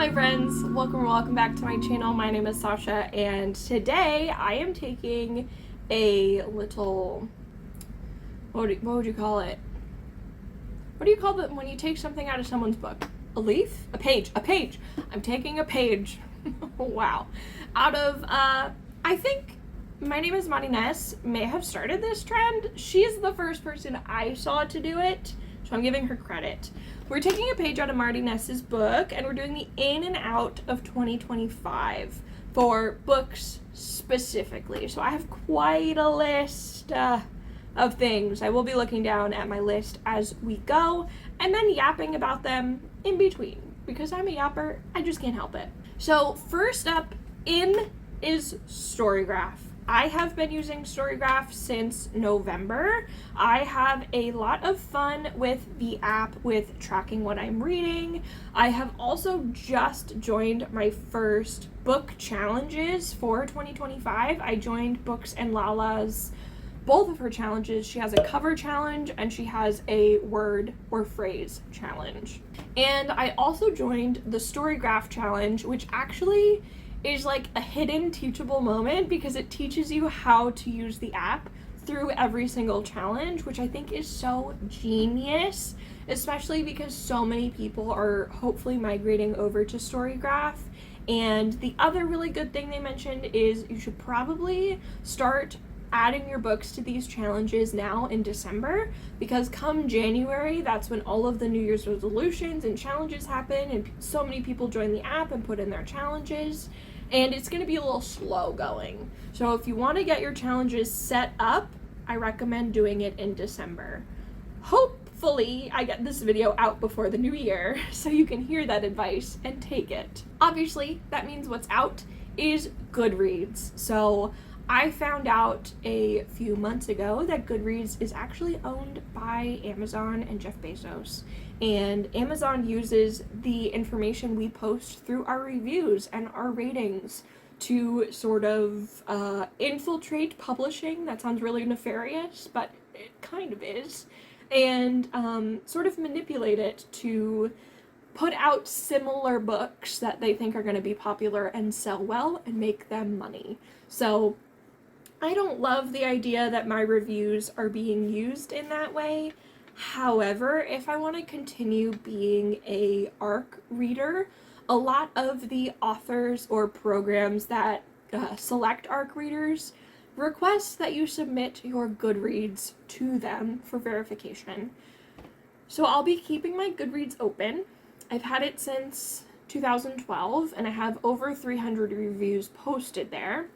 Hi friends, welcome back to my channel. My name is Sasha, and today I am taking a little, what would you call it? What do you call it when you take something out of someone's book? A leaf? A page. I'm taking a page. Wow. Out of, I think my name is Martinez may have started this trend. She's the first person I saw to do it, so I'm giving her credit. We're taking a page out of Martinez's book, and we're doing the in and out of 2025 for books specifically. So I have quite a list of things. I will be looking down at my list as we go, and then yapping about them in between. Because I'm a yapper, I just can't help it. So first up in is Storygraph. I have been using Storygraph since November. I have a lot of fun with the app with tracking what I'm reading. I have also just joined my first book challenges for 2025. I joined Books and Lala's, both of her challenges. She has a cover challenge and she has a word or phrase challenge. And I also joined the Storygraph challenge, which actually is like a hidden teachable moment because it teaches you how to use the app through every single challenge, which I think is so genius, especially because so many people are hopefully migrating over to Storygraph. And the other really good thing they mentioned is you should probably start adding your books to these challenges now in December, because come January, that's when all of the New Year's resolutions and challenges happen, and so many people join the app and put in their challenges, and it's going to be a little slow going. So if you want to get your challenges set up, I recommend doing it in December. Hopefully I get this video out before the new year so you can hear that advice and take it. Obviously, that means what's out is Goodreads. So I found out a few months ago that Goodreads is actually owned by Amazon and Jeff Bezos. And Amazon uses the information we post through our reviews and our ratings to sort of infiltrate publishing. That sounds really nefarious, but it kind of is. And sort of manipulate it to put out similar books that they think are going to be popular and sell well and make them money. So I don't love the idea that my reviews are being used in that way. However, if I want to continue being a ARC reader, a lot of the authors or programs that select ARC readers request that you submit your Goodreads to them for verification. So I'll be keeping my Goodreads open. I've had it since 2012, and I have over 300 reviews posted there.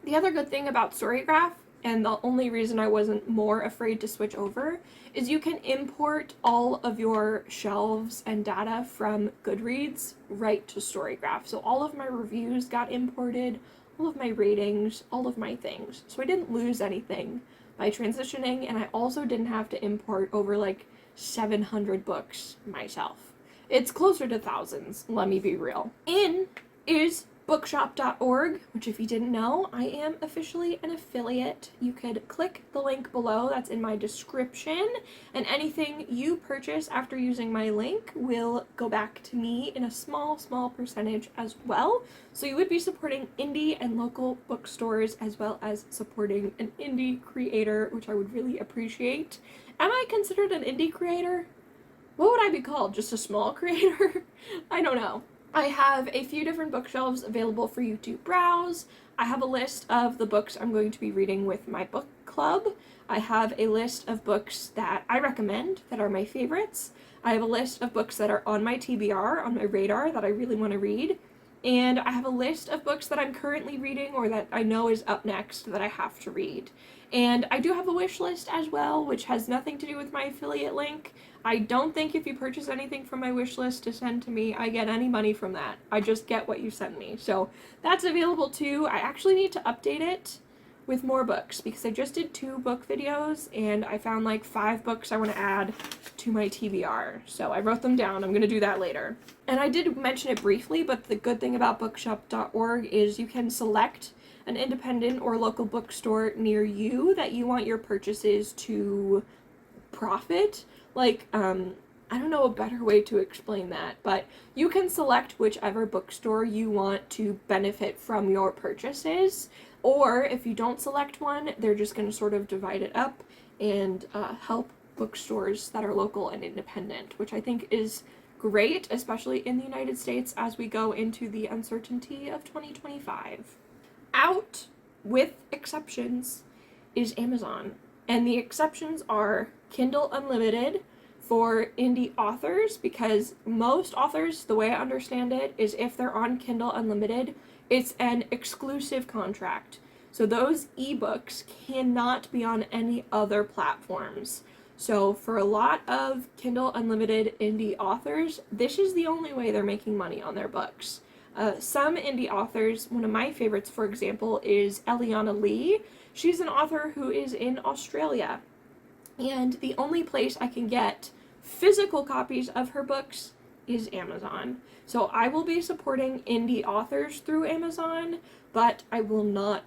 The other good thing about Storygraph, and the only reason I wasn't more afraid to switch over, is you can import all of your shelves and data from Goodreads right to Storygraph. So all of my reviews got imported, all of my ratings, all of my things. So I didn't lose anything by transitioning, and I also didn't have to import over like 700 books myself. It's closer to thousands, let me be real. In is bookshop.org, which if you didn't know, I am officially an affiliate. You could click the link below, that's in my description, and anything you purchase after using my link will go back to me in a small percentage as well. So you would be supporting indie and local bookstores as well as supporting an indie creator, which I would really appreciate. Am I considered an indie creator? What would I be called? Just a small creator? I don't know. I have a few different bookshelves available for you to browse. I have a list of the books I'm going to be reading with my book club. I have a list of books that I recommend that are my favorites. I have a list of books that are on my TBR, on my radar, that I really want to read. And I have a list of books that I'm currently reading or that I know is up next that I have to read. And I do have a wish list as well, which has nothing to do with my affiliate link. I don't think if you purchase anything from my wish list to send to me, I get any money from that. I just get what you send me. So that's available too. I actually need to update it with more books because I just did 2 book videos and I found like 5 books I want to add to my TBR. So I wrote them down. I'm going to do that later. And I did mention it briefly, but the good thing about bookshop.org is you can select an independent or local bookstore near you that you want your purchases to profit. Like, I don't know a better way to explain that, but you can select whichever bookstore you want to benefit from your purchases, or if you don't select one, they're just going to sort of divide it up and help bookstores that are local and independent, which I think is great, especially in the United States as we go into the uncertainty of 2025. Out, with exceptions, is Amazon. And the exceptions are Kindle Unlimited for indie authors, because most authors, the way I understand it, is if they're on Kindle Unlimited, it's an exclusive contract. So those ebooks cannot be on any other platforms. So for a lot of Kindle Unlimited indie authors, this is the only way they're making money on their books. Some indie authors, one of my favorites, for example, is Eliana Lee. She's an author who is in Australia. And the only place I can get physical copies of her books is Amazon. So I will be supporting indie authors through Amazon, but I'm going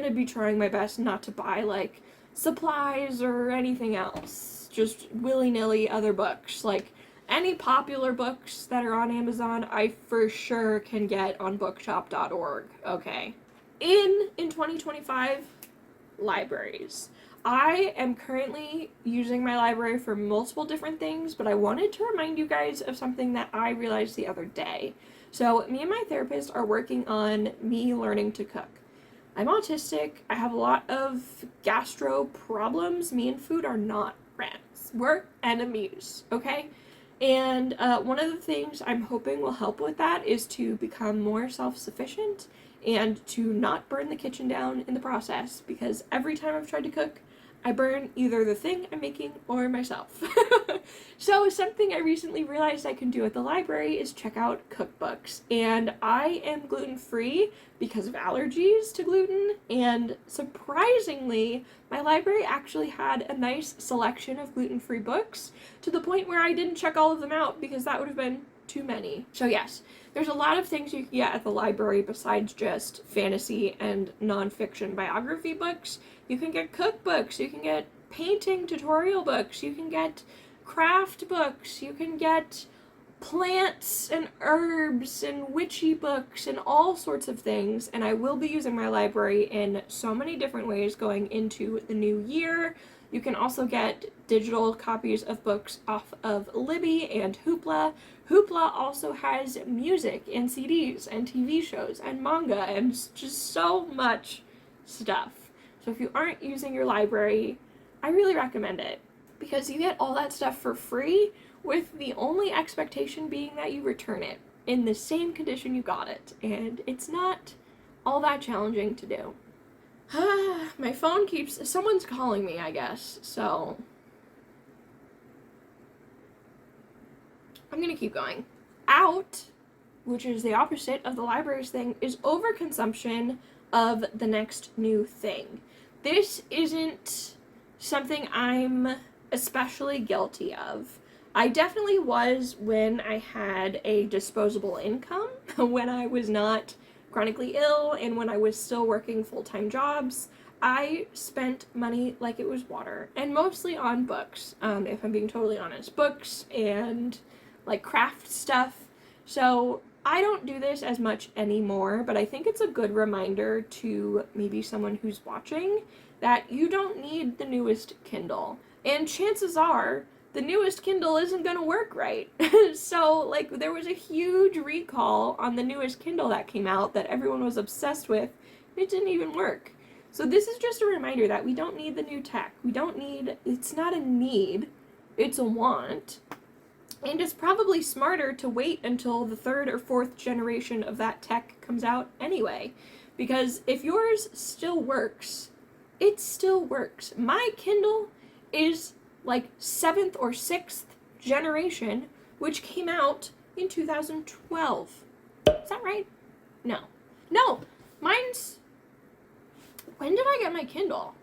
to be trying my best not to buy like supplies or anything else. Just willy-nilly other books. Like any popular books that are on Amazon, I for sure can get on bookshop.org. Okay. In 2025, libraries. I am currently using my library for multiple different things, but I wanted to remind you guys of something that I realized the other day. So me and my therapist are working on me learning to cook. I'm autistic. I have a lot of gastro problems. Me and food are not friends. We're enemies, okay? And one of the things I'm hoping will help with that is to become more self-sufficient and to not burn the kitchen down in the process, because every time I've tried to cook, I burn either the thing I'm making or myself. So something I recently realized I can do at the library is check out cookbooks. And I am gluten-free because of allergies to gluten, and surprisingly, my library actually had a nice selection of gluten-free books, to the point where I didn't check all of them out because that would have been too many. So yes, there's a lot of things you can get at the library besides just fantasy and nonfiction biography books. You can get cookbooks, you can get painting tutorial books, you can get craft books, you can get plants and herbs and witchy books and all sorts of things. And I will be using my library in so many different ways going into the new year. You can also get digital copies of books off of Libby and Hoopla. Hoopla also has music and CDs and TV shows and manga and just so much stuff. So if you aren't using your library, I really recommend it, because you get all that stuff for free, with the only expectation being that you return it in the same condition you got it, and it's not all that challenging to do. My phone someone's calling me, I guess, so I'm gonna keep going. Out, which is the opposite of the libraries thing, is overconsumption of the next new thing. This isn't something I'm especially guilty of. I definitely was when I had a disposable income, when I was not chronically ill and when I was still working full-time jobs. I spent money like it was water, and mostly on books, if I'm being totally honest. Books and like craft stuff. So I don't do this as much anymore, but I think it's a good reminder to maybe someone who's watching that you don't need the newest Kindle. And chances are the newest Kindle isn't going to work right. So, like, there was a huge recall on the newest Kindle that came out that everyone was obsessed with. It didn't even work. So this is just a reminder that we don't need the new tech. It's not a need, it's a want. And it's probably smarter to wait until the third or fourth generation of that tech comes out anyway. Because if yours still works, it still works. My Kindle is like 7th or 6th generation, which came out in 2012. Is that right? No, mine's... When did I get my Kindle?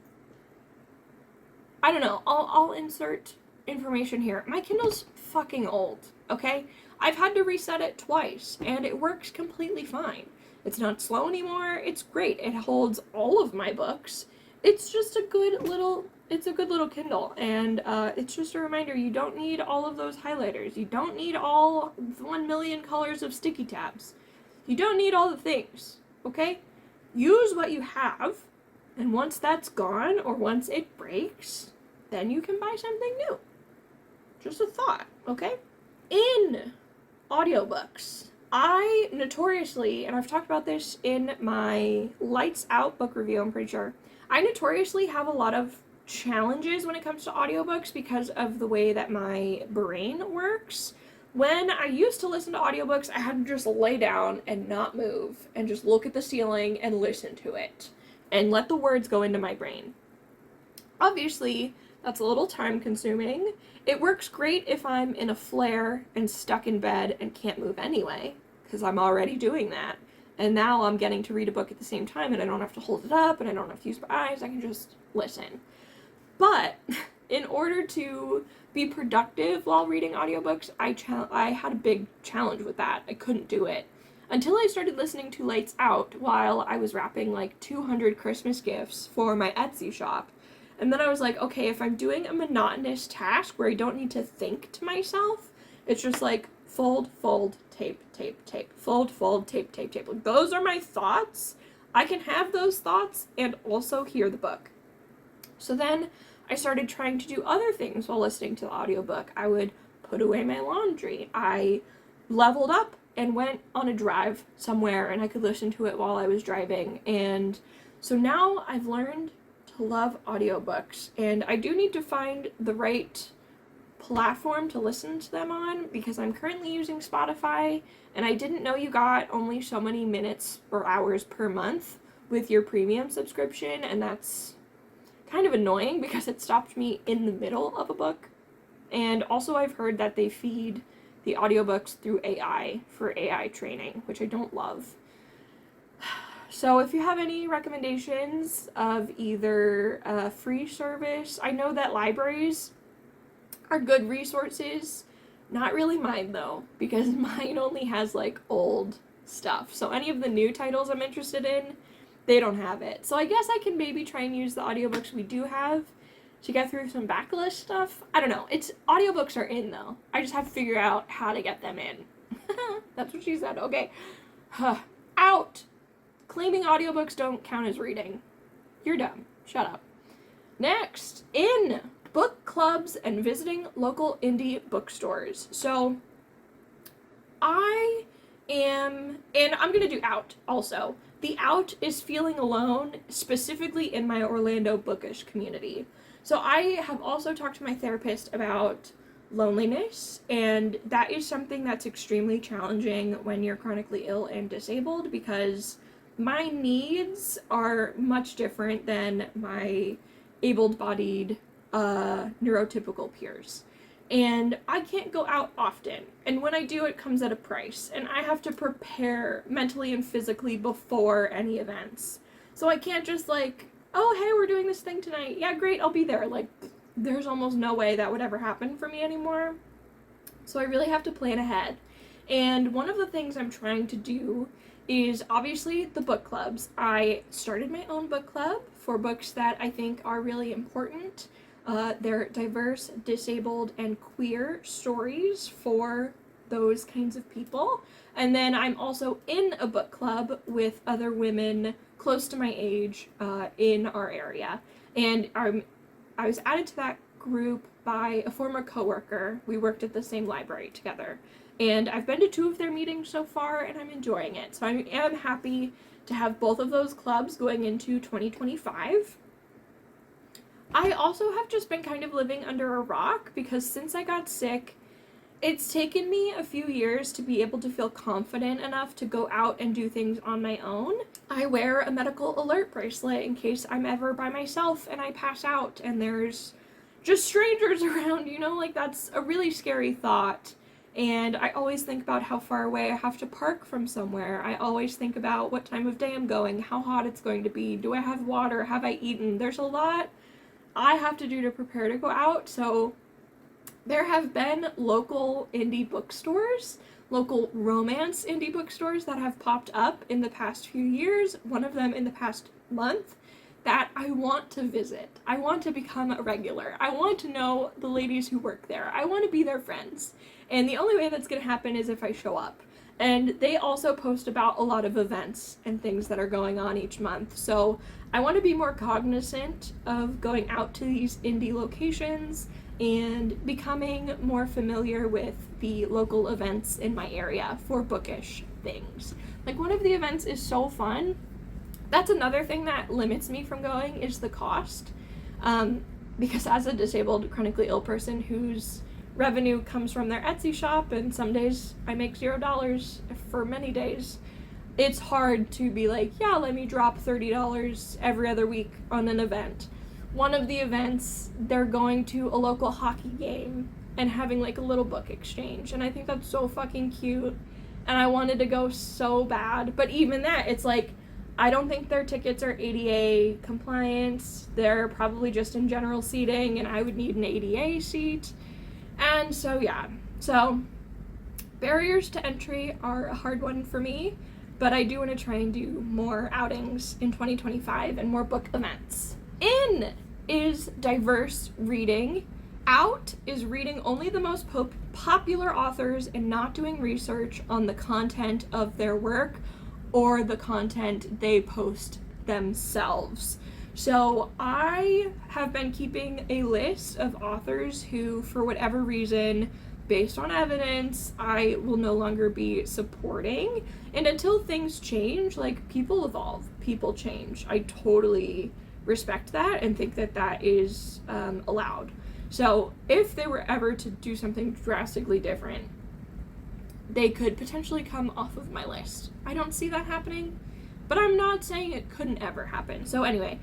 I don't know. I'll insert information here. My Kindle's fucking old, okay? I've had to reset it twice, and it works completely fine. It's not slow anymore. It's great. It holds all of my books. It's just a good little it's a good little Kindle, and it's just a reminder, you don't need all of those highlighters. You don't need all 1 million colors of sticky tabs. You don't need all the things, okay? Use what you have, and once that's gone, or once it breaks, then you can buy something new. Just a thought, okay? In audiobooks, I notoriously, and I've talked about this in my Lights Out book review, I'm pretty sure, I notoriously have a lot of challenges when it comes to audiobooks because of the way that my brain works. When I used to listen to audiobooks, I had to just lay down and not move and just look at the ceiling and listen to it and let the words go into my brain. Obviously, that's a little time consuming. It works great if I'm in a flare and stuck in bed and can't move anyway, because I'm already doing that. And now I'm getting to read a book at the same time, and I don't have to hold it up, and I don't have to use my eyes, I can just listen. But in order to be productive while reading audiobooks, I had a big challenge with that. I couldn't do it. Until I started listening to Lights Out while I was wrapping like 200 Christmas gifts for my Etsy shop. And then I was like, okay, if I'm doing a monotonous task where I don't need to think to myself, it's just like fold, fold, tape, tape, tape, fold, fold, tape, tape, tape. Like, those are my thoughts. I can have those thoughts and also hear the book. So then I started trying to do other things while listening to the audiobook. I would put away my laundry. I leveled up and went on a drive somewhere, and I could listen to it while I was driving. And so now I've learned to love audiobooks, and I do need to find the right platform to listen to them on, because I'm currently using Spotify, and I didn't know you got only so many minutes or hours per month with your premium subscription, and that's kind of annoying because it stopped me in the middle of a book. And also I've heard that they feed the audiobooks through AI for AI training, which I don't love. So if you have any recommendations of either a free service, I know that libraries are good resources. Not really mine though, because mine only has like old stuff. So any of the new titles I'm interested in, they don't have it. So I guess I can maybe try and use the audiobooks we do have to get through some backlist stuff. I don't know. Audiobooks are in though. I just have to figure out how to get them in. That's what she said. Okay. Out. Claiming audiobooks don't count as reading. You're dumb. Shut up. Next, in book clubs and visiting local indie bookstores. So I am, and I'm going to do Out also. The Out is feeling alone, specifically in my Orlando Bookish community. So I have also talked to my therapist about loneliness, and that is something that's extremely challenging when you're chronically ill and disabled, because my needs are much different than my able-bodied neurotypical peers. And I can't go out often, and when I do, it comes at a price, and I have to prepare mentally and physically before any events. So I can't just like, oh hey, we're doing this thing tonight, yeah great, I'll be there. Like, there's almost no way that would ever happen for me anymore. So I really have to plan ahead. And one of the things I'm trying to do is obviously the book clubs. I started my own book club for books that I think are really important. They're diverse, disabled, and queer stories for those kinds of people. And then I'm also in a book club with other women close to my age in our area. And I was added to that group by a former coworker. We worked at the same library together. And I've been to 2 of their meetings so far, and I'm enjoying it. So I am happy to have both of those clubs going into 2025. I also have just been kind of living under a rock, because since I got sick, it's taken me a few years to be able to feel confident enough to go out and do things on my own. I wear a medical alert bracelet in case I'm ever by myself and I pass out and there's just strangers around, you know, like that's a really scary thought. And I always think about how far away I have to park from somewhere. I always think about what time of day I'm going, how hot it's going to be, do I have water, have I eaten? There's a lot I have to do to prepare to go out. So there have been local indie bookstores, local romance indie bookstores that have popped up in the past few years, one of them in the past month, that I want to visit. I want to become a regular. I want to know the ladies who work there. I want to be their friends. And the only way that's going to happen is if I show up. And they also post about a lot of events and things that are going on each month. So I want to be more cognizant of going out to these indie locations and becoming more familiar with the local events in my area for bookish things. Like, one of the events is so fun. That's another thing that limits me from going is the cost. Because as a disabled, chronically ill person whose revenue comes from their Etsy shop, and some days I make $0 for many days, it's hard to be like, yeah, let me drop $30 every other week on an event. One of the events, they're going to a local hockey game and having like a little book exchange, and I think that's so fucking cute, and I wanted to go so bad. But even that, it's like, I don't think their tickets are ADA compliant. They're probably just in general seating, and I would need an ADA seat. And so, yeah. So, barriers to entry are a hard one for me, but I do want to try and do more outings in 2025 and more book events. In is diverse reading. Out is reading only the most popular authors and not doing research on the content of their work or the content they post themselves. So I have been keeping a list of authors who, for whatever reason, based on evidence, I will no longer be supporting. And until things change, like, people evolve, people change. I totally respect that and think that that is allowed. So if they were ever to do something drastically different, they could potentially come off of my list. I don't see that happening, but I'm not saying it couldn't ever happen. So anyway,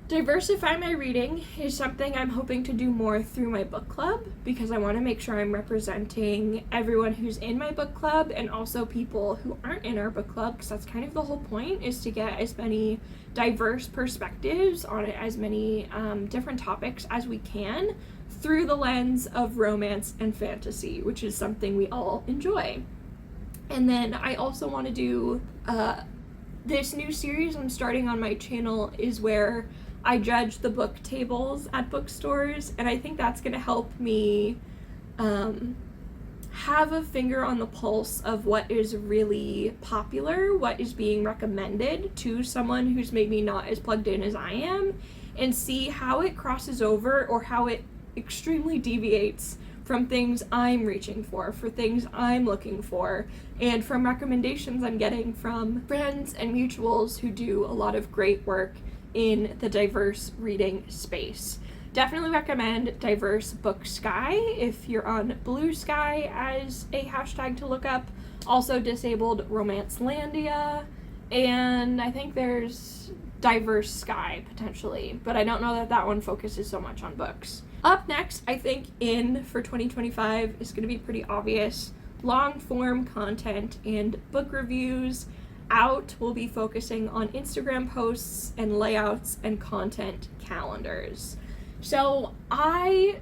diversify my reading is something I'm hoping to do more through my book club, because I want to make sure I'm representing everyone who's in my book club and also people who aren't in our book club, because that's kind of the whole point, is to get as many diverse perspectives on as many different topics as we can through the lens of romance and fantasy, which is something we all enjoy. And then I also want to do this new series I'm starting on my channel is where I judge the book tables at bookstores, and I think that's going to help me have a finger on the pulse of what is really popular, what is being recommended to someone who's maybe not as plugged in as I am, and see how it crosses over or how it extremely deviates from things I'm reaching for things I'm looking for, and from recommendations I'm getting from friends and mutuals who do a lot of great work in the diverse reading space. Definitely recommend Diverse Book Sky if you're on Blue Sky as a hashtag to look up. Also Disabled Romancelandia, and I think there's Diverse Sky potentially, but I don't know that that one focuses so much on books. Up next, I think in for 2025 is going to be pretty obvious. Long form content and book reviews. Out will be focusing on Instagram posts and layouts and content calendars. So I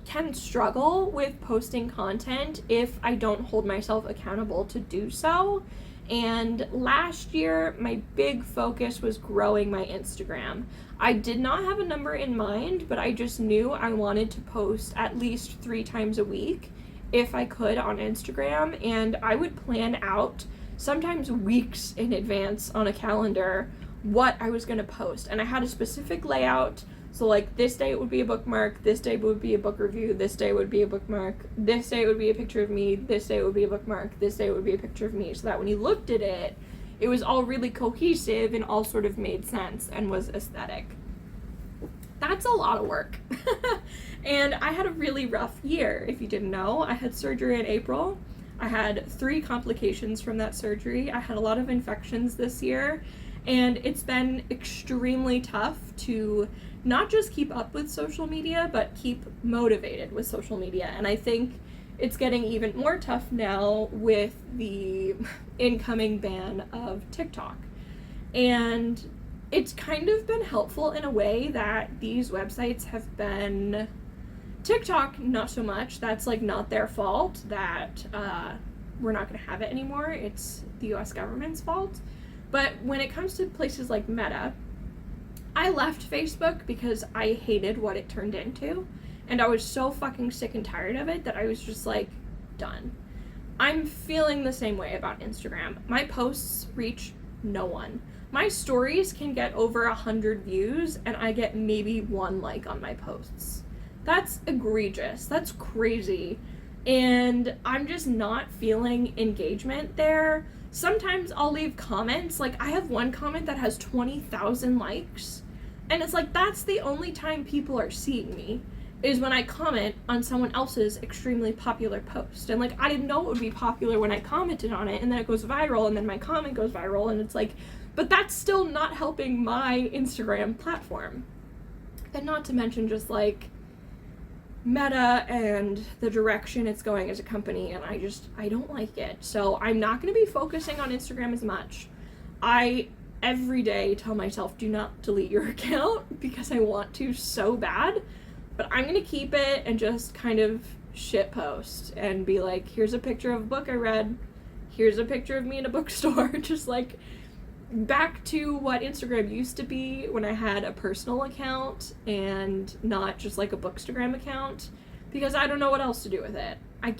can struggle with posting content if I don't hold myself accountable to do so. And last year, my big focus was growing my Instagram. I did not have a number in mind, but I just knew I wanted to post at least 3 times a week if I could on Instagram, and I would plan out sometimes weeks in advance on a calendar what I was going to post. And I had a specific layout. So like this day it would be a bookmark, this day would be a book review, this day would be a bookmark, this day would be a picture of me, this day would be a bookmark, this day would be a picture of me, so that when you looked at it, it was all really cohesive and all sort of made sense and was aesthetic. That's a lot of work. And I had a really rough year, if you didn't know. I had surgery in April. I had 3 complications from that surgery. I had a lot of infections this year, and it's been extremely tough to not just keep up with social media, but keep motivated with social media. And I think it's getting even more tough now with the incoming ban of TikTok. And it's kind of been helpful in a way that these websites have been, TikTok not so much, that's like not their fault that we're not going to have it anymore. It's the US government's fault. But when it comes to places like Meta, I left Facebook because I hated what it turned into, and I was so fucking sick and tired of it that I was just like, done. I'm feeling the same way about Instagram. My posts reach no one. My stories can get over 100 views, and I get maybe 1 like on my posts. That's egregious. That's crazy. And I'm just not feeling engagement there. Sometimes I'll leave comments. Like, I have one comment that has 20,000 likes. And it's like, that's the only time people are seeing me, is when I comment on someone else's extremely popular post. And like, I didn't know it would be popular when I commented on it, and then it goes viral, and then my comment goes viral, and it's like, but that's still not helping my Instagram platform. And not to mention just like Meta and the direction it's going as a company, and I don't like it. So I'm not going to be focusing on Instagram as much. I every day tell myself, do not delete your account, because I want to so bad, but I'm going to keep it and just kind of shitpost and be like, here's a picture of a book I read, here's a picture of me in a bookstore, just like back to what Instagram used to be when I had a personal account and not just like a Bookstagram account, because I don't know what else to do with it. I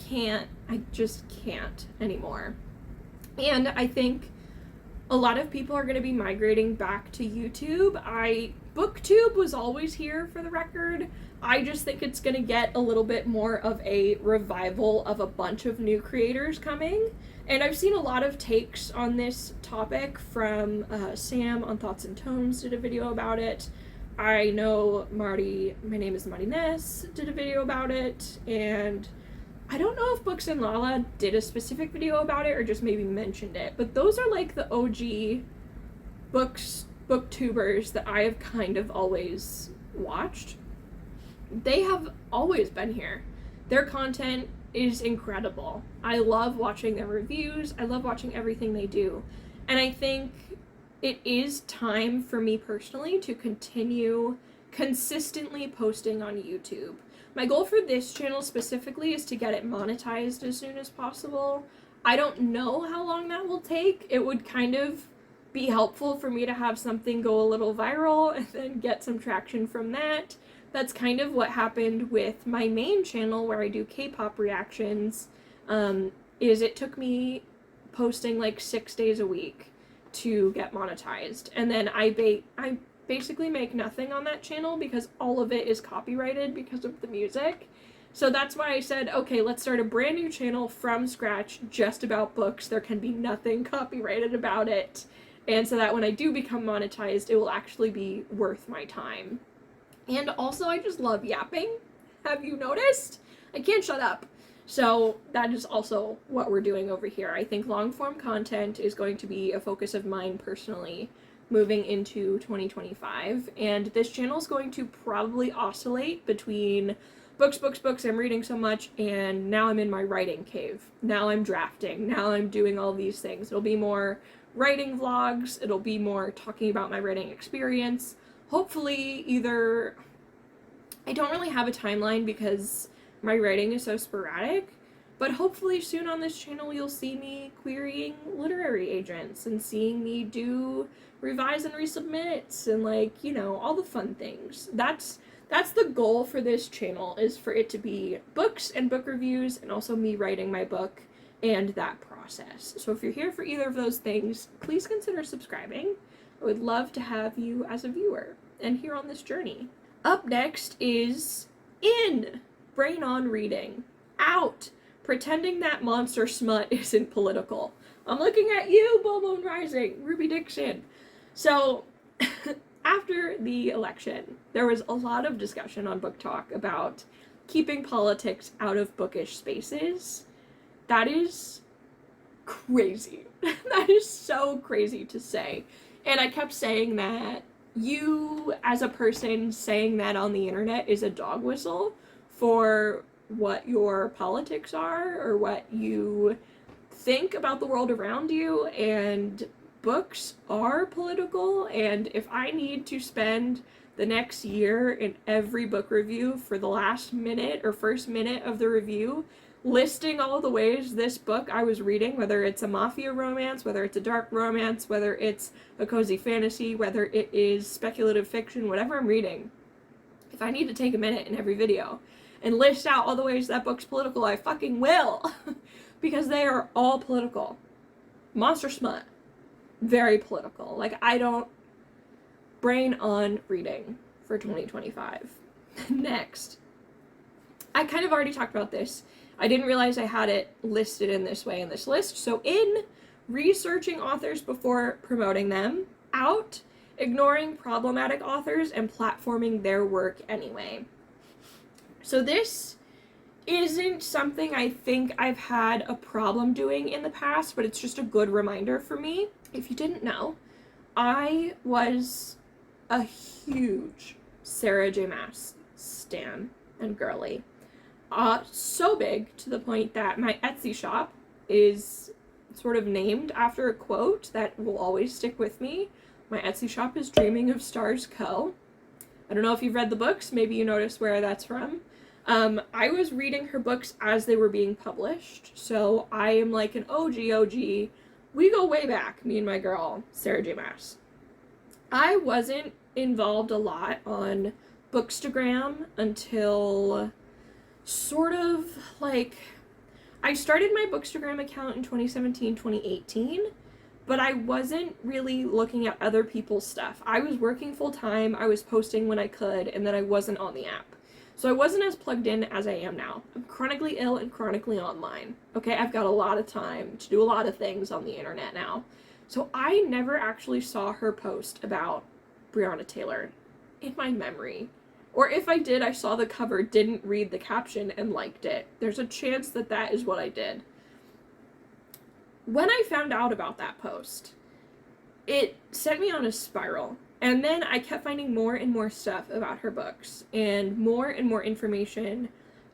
just can't anymore. And I think a lot of people are going to be migrating back to YouTube. Booktube was always here, for the record. I just think it's going to get a little bit more of a revival of a bunch of new creators coming. And I've seen a lot of takes on this topic from Sam on Thoughts and Tones did a video about it. I know my name is Marty Ness, did a video about it. And I don't know if Books and Lala did a specific video about it or just maybe mentioned it. But those are like the OG booktubers that I have kind of always watched. They have always been here. Their content is incredible. I love watching their reviews. I love watching everything they do. And I think it is time for me personally to continue consistently posting on YouTube. My goal for this channel specifically is to get it monetized as soon as possible. I don't know how long that will take. It would kind of be helpful for me to have something go a little viral and then get some traction from that. That's kind of what happened with my main channel where I do K-pop reactions, is it took me posting like 6 days a week to get monetized. And then I basically make nothing on that channel because all of it is copyrighted because of the music. So that's why I said, okay, let's start a brand new channel from scratch just about books. There can be nothing copyrighted about it. And so that when I do become monetized, it will actually be worth my time. And also, I just love yapping. Have you noticed? I can't shut up. So that is also what we're doing over here. I think long-form content is going to be a focus of mine personally moving into 2025. And this channel is going to probably oscillate between books, I'm reading so much, and now I'm in my writing cave. Now I'm drafting. Now I'm doing all these things. It'll be more writing vlogs. It'll be more talking about my writing experience. Hopefully either, I don't really have a timeline because my writing is so sporadic, but hopefully soon on this channel you'll see me querying literary agents and seeing me do revise and resubmits and like, you know, all the fun things. That's the goal for this channel, is for it to be books and book reviews and also me writing my book and that process. So if you're here for either of those things, please consider subscribing. I would love to have you as a viewer and here on this journey. Up next is In, Brain on Reading. Out, pretending that monster smut isn't political. I'm looking at you, Bull Moon Rising, Ruby Dixon. So, after the election, there was a lot of discussion on Book Talk about keeping politics out of bookish spaces. That is crazy. That is so crazy to say. And I kept saying that you, as a person saying that on the internet, is a dog whistle for what your politics are or what you think about the world around you. And books are political. And if I need to spend the next year in every book review for the last minute or first minute of the review listing all the ways this book I was reading, whether it's a mafia romance, whether it's a dark romance, whether it's a cozy fantasy, whether it is speculative fiction, whatever I'm reading, if I need to take a minute in every video and list out all the ways that book's political, I fucking will. Because they are all political. Monster Smut, very political. Like, I don't brain on reading for 2025. Next. I kind of already talked about this. I didn't realize I had it listed in this way in this list. So in researching authors before promoting them, out, ignoring problematic authors, and platforming their work anyway. So this isn't something I think I've had a problem doing in the past, but it's just a good reminder for me. If you didn't know, I was a huge Sarah J. Maas stan and girly. So big to the point that my Etsy shop is sort of named after a quote that will always stick with me. My Etsy shop is Dreaming of Stars Co. I don't know if you've read the books, maybe you noticed where that's from. I was reading her books as they were being published, so I am like an OG. We go way back, me and my girl, Sarah J. Maas. I wasn't involved a lot on Bookstagram until sort of like, I started my Bookstagram account in 2017, 2018, but I wasn't really looking at other people's stuff. I was working full time, I was posting when I could, and then I wasn't on the app. So I wasn't as plugged in as I am now. I'm chronically ill and chronically online. Okay, I've got a lot of time to do a lot of things on the internet now. So I never actually saw her post about Breonna Taylor in my memory. Or if I did, I saw the cover, didn't read the caption, and liked it. There's a chance that that is what I did. When I found out about that post, it sent me on a spiral. And then I kept finding more and more stuff about her books and more information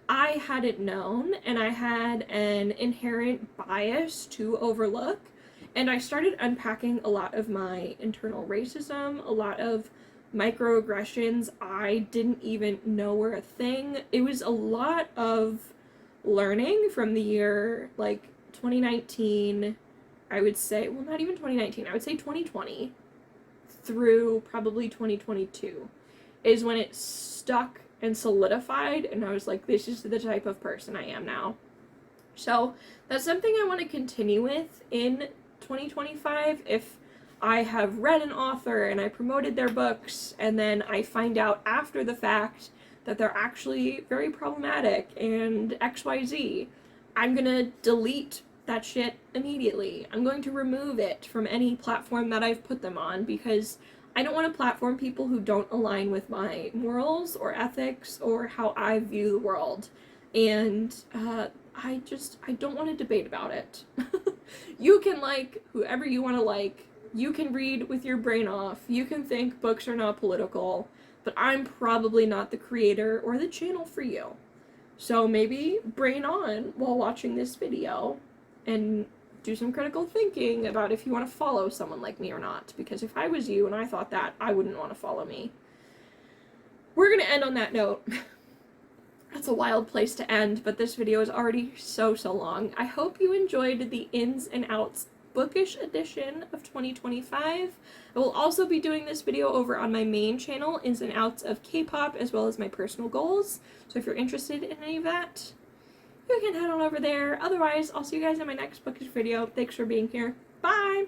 I hadn't known, and I had an inherent bias to overlook. And I started unpacking a lot of my internal racism, a lot of microaggressions I didn't even know were a thing. It was a lot of learning from the year like 2019, I would say, well, not even 2019, I would say 2020 through probably 2022 is when it stuck and solidified, and I was like, this is the type of person I am now. So that's something I want to continue with in 2025. If I have read an author and I promoted their books and then I find out after the fact that they're actually very problematic and XYZ, I'm gonna delete that shit immediately. I'm going to remove it from any platform that I've put them on, because I don't want to platform people who don't align with my morals or ethics or how I view the world. And I don't want to debate about it. You can like whoever you want to like. You can read with your brain off. You can think books are not political, but I'm probably not the creator or the channel for you. So maybe brain on while watching this video and do some critical thinking about if you want to follow someone like me or not. Because if I was you and I thought that, I wouldn't want to follow me. We're going to end on that note. That's a wild place to end, but this video is already so long. I hope you enjoyed the ins and outs Bookish edition of 2025. I will also be doing this video over on my main channel, ins and outs of K-pop, as well as my personal goals. So if you're interested in any of that, you can head on over there. Otherwise, I'll see you guys in my next Bookish video. Thanks for being here. Bye!